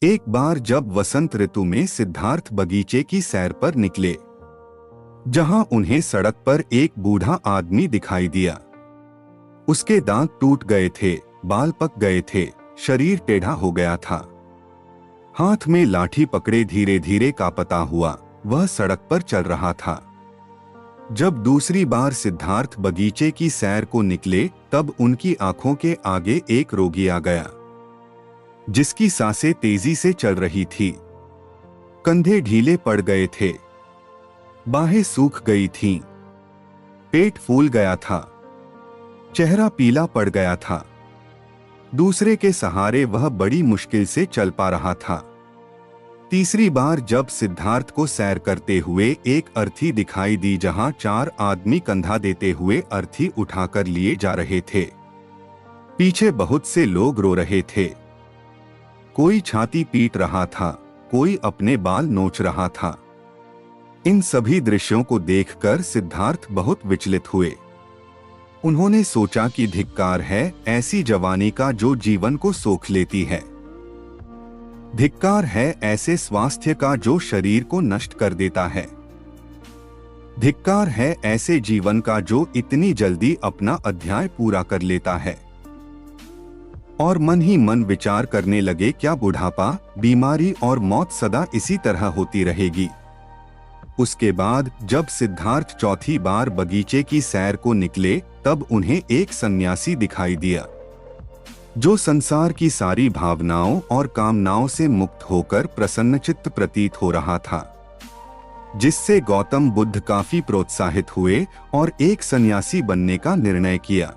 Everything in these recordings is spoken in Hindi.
एक बार जब वसंत ऋतु में सिद्धार्थ बगीचे की सैर पर निकले, जहां उन्हें सड़क पर एक बूढ़ा आदमी दिखाई दिया। उसके दांत टूट गए थे, बाल पक गए थे, शरीर टेढ़ा हो गया था। हाथ में लाठी पकड़े धीरे धीरे कांपता हुआ वह सड़क पर चल रहा था। जब दूसरी बार सिद्धार्थ बगीचे की सैर को निकले, तब उनकी आंखों के आगे एक रोगी आ गया, जिसकी सांसें तेजी से चल रही थी। कंधे ढीले पड़ गए थे, बाहें सूख गई थीं, पेट फूल गया था, चेहरा पीला पड़ गया था। दूसरे के सहारे वह बड़ी मुश्किल से चल पा रहा था। तीसरी बार जब सिद्धार्थ को सैर करते हुए एक अर्थी दिखाई दी, जहां 4 आदमी कंधा देते हुए अर्थी उठाकर लिए जा रहे थे। पीछे बहुत से लोग रो रहे थे, कोई छाती पीट रहा था, कोई अपने बाल नोच रहा था। इन सभी दृश्यों को देखकर सिद्धार्थ बहुत विचलित हुए। उन्होंने सोचा कि धिक्कार है ऐसी जवानी का जो जीवन को सोख लेती है। धिक्कार है ऐसे स्वास्थ्य का जो शरीर को नष्ट कर देता है। धिक्कार है ऐसे जीवन का जो इतनी जल्दी अपना अध्याय पूरा कर लेता है। और मन ही मन विचार करने लगे, क्या बुढ़ापा, बीमारी और मौत सदा इसी तरह होती रहेगी? उसके बाद जब सिद्धार्थ चौथी बार बगीचे की सैर को निकले, तब उन्हें एक सन्यासी दिखाई दिया, जो संसार की सारी भावनाओं और कामनाओं से मुक्त होकर प्रसन्नचित्त प्रतीत हो रहा था, जिससे गौतम बुद्ध काफी प्रोत्साहित हुए और एक सन्यासी बनने का निर्णय किया।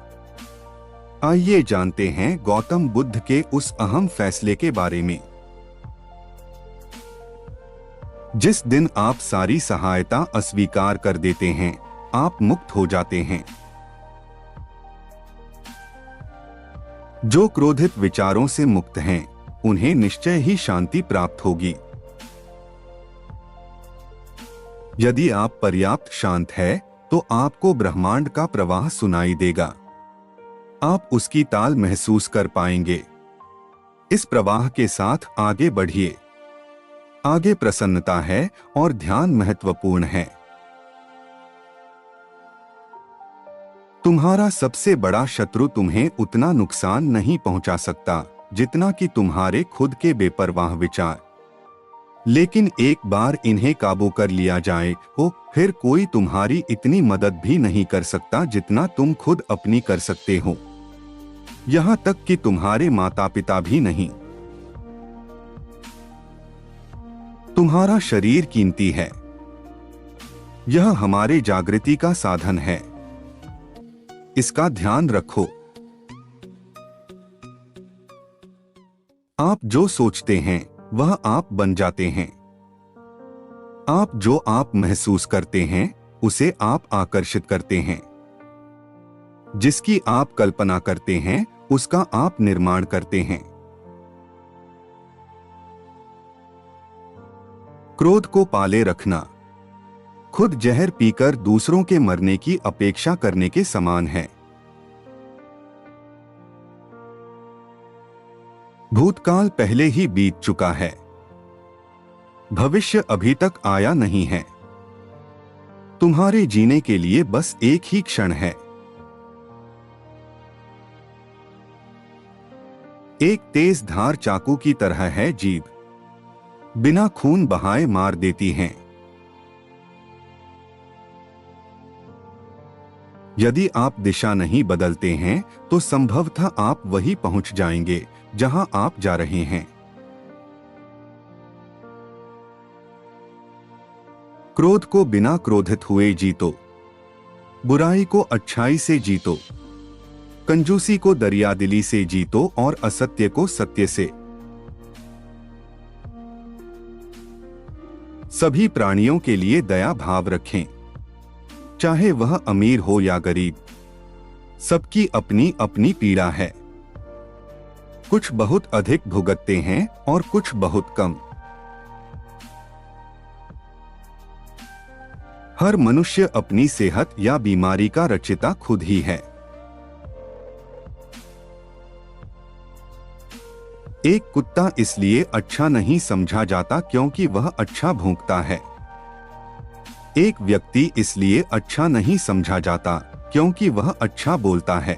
आइए जानते हैं गौतम बुद्ध के उस अहम फैसले के बारे में। जिस दिन आप सारी सहायता अस्वीकार कर देते हैं, आप मुक्त हो जाते हैं। जो क्रोधित विचारों से मुक्त हैं, उन्हें निश्चय ही शांति प्राप्त होगी। यदि आप पर्याप्त शांत हैं, तो आपको ब्रह्मांड का प्रवाह सुनाई देगा। आप उसकी ताल महसूस कर पाएंगे। इस प्रवाह के साथ आगे बढ़िए। आगे प्रसन्नता है और ध्यान महत्वपूर्ण है। तुम्हारा सबसे बड़ा शत्रु तुम्हें उतना नुकसान नहीं पहुंचा सकता जितना कि तुम्हारे खुद के बेपरवाह विचार। लेकिन एक बार इन्हें काबू कर लिया जाए, फिर कोई तुम्हारी इतनी मदद भी नहीं कर सकता जितना तुम खुद अपनी कर सकते हो। यहाँ तक कि तुम्हारे माता पिता भी नहीं। तुम्हारा शरीर कीमती है। यह हमारे जागृति का साधन है। इसका ध्यान रखो। आप जो सोचते हैं वह आप बन जाते हैं। आप जो आप महसूस करते हैं उसे आप आकर्षित करते हैं। जिसकी आप कल्पना करते हैं उसका आप निर्माण करते हैं। क्रोध को पाले रखना खुद जहर पीकर दूसरों के मरने की अपेक्षा करने के समान है। भूतकाल पहले ही बीत चुका है। भविष्य अभी तक आया नहीं है। तुम्हारे जीने के लिए बस एक ही क्षण है। एक तेज धार चाकू की तरह है जीभ, बिना खून बहाए मार देती हैं। यदि आप दिशा नहीं बदलते हैं तो संभवतः आप वहीं पहुंच जाएंगे जहां आप जा रहे हैं। क्रोध को बिना क्रोधित हुए जीतो। बुराई को अच्छाई से जीतो। कंजूसी को दरियादिली से जीतो और असत्य को सत्य से। सभी प्राणियों के लिए दया भाव रखें, चाहे वह अमीर हो या गरीब। सबकी अपनी अपनी पीड़ा है। कुछ बहुत अधिक भुगतते हैं और कुछ बहुत कम। हर मनुष्य अपनी सेहत या बीमारी का रचयिता खुद ही है। एक कुत्ता इसलिए अच्छा नहीं समझा जाता क्योंकि वह अच्छा भौंकता है। एक व्यक्ति इसलिए अच्छा नहीं समझा जाता क्योंकि वह अच्छा बोलता है।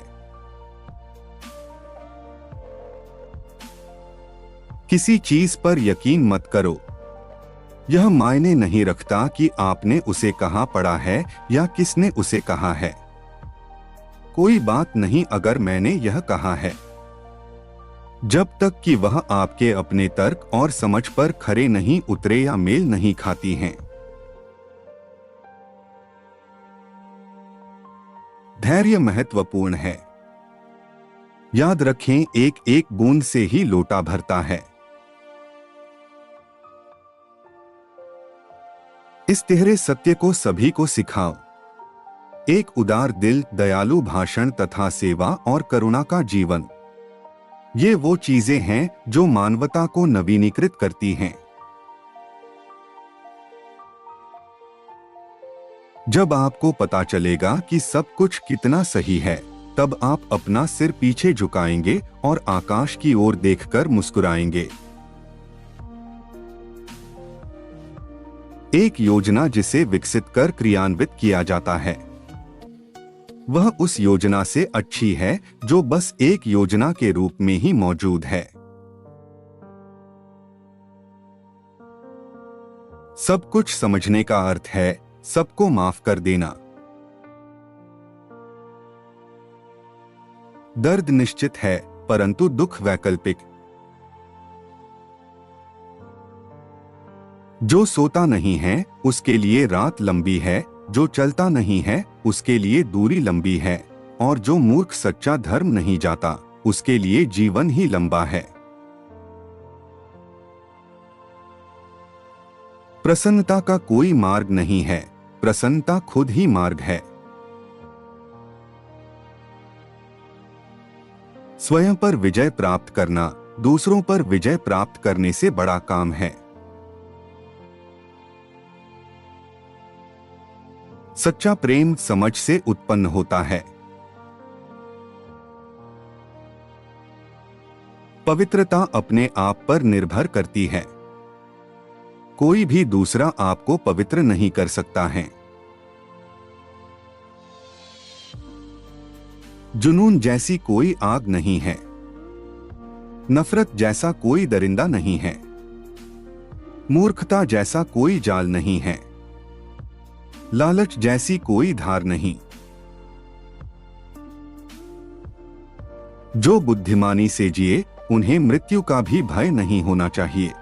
किसी चीज पर यकीन मत करो। यह मायने नहीं रखता कि आपने उसे कहाँ पढ़ा है या किसने उसे कहा है। कोई बात नहीं अगर मैंने यह कहा है, जब तक कि वह आपके अपने तर्क और समझ पर खरे नहीं उतरे या मेल नहीं खाती हैं। धैर्य महत्वपूर्ण है। याद रखें, एक एक बूंद से ही लोटा भरता है। इस तिहरे सत्य को सभी को सिखाओ। एक उदार दिल, दयालु भाषण तथा सेवा और करुणा का जीवन, ये वो चीजें हैं जो मानवता को नवीनीकृत करती हैं। जब आपको पता चलेगा कि सब कुछ कितना सही है, तब आप अपना सिर पीछे झुकाएंगे और आकाश की ओर देखकर मुस्कुराएंगे। एक योजना जिसे विकसित कर क्रियान्वित किया जाता है, वह उस योजना से अच्छी है जो बस एक योजना के रूप में ही मौजूद है। सब कुछ समझने का अर्थ है सबको माफ कर देना। दर्द निश्चित है परंतु दुख वैकल्पिक। जो सोता नहीं है उसके लिए रात लंबी है, जो चलता नहीं है उसके लिए दूरी लंबी है, और जो मूर्ख सच्चा धर्म नहीं जाता उसके लिए जीवन ही लंबा है। प्रसन्नता का कोई मार्ग नहीं है, प्रसन्नता खुद ही मार्ग है। स्वयं पर विजय प्राप्त करना दूसरों पर विजय प्राप्त करने से बड़ा काम है। सच्चा प्रेम समझ से उत्पन्न होता है। पवित्रता अपने आप पर निर्भर करती है। कोई भी दूसरा आपको पवित्र नहीं कर सकता है। जुनून जैसी कोई आग नहीं है। नफरत जैसा कोई दरिंदा नहीं है। मूर्खता जैसा कोई जाल नहीं है। लालच जैसी कोई धार नहीं। जो बुद्धिमानी से जिए उन्हें मृत्यु का भी भय नहीं होना चाहिए।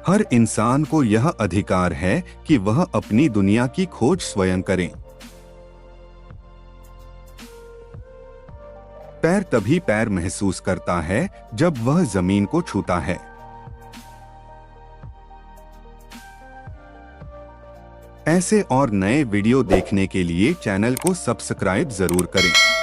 हर इंसान को यह अधिकार है कि वह अपनी दुनिया की खोज स्वयं करे। पैर तभी पैर महसूस करता है जब वह जमीन को छूता है। ऐसे और नए वीडियो देखने के लिए चैनल को सब्सक्राइब जरूर करें।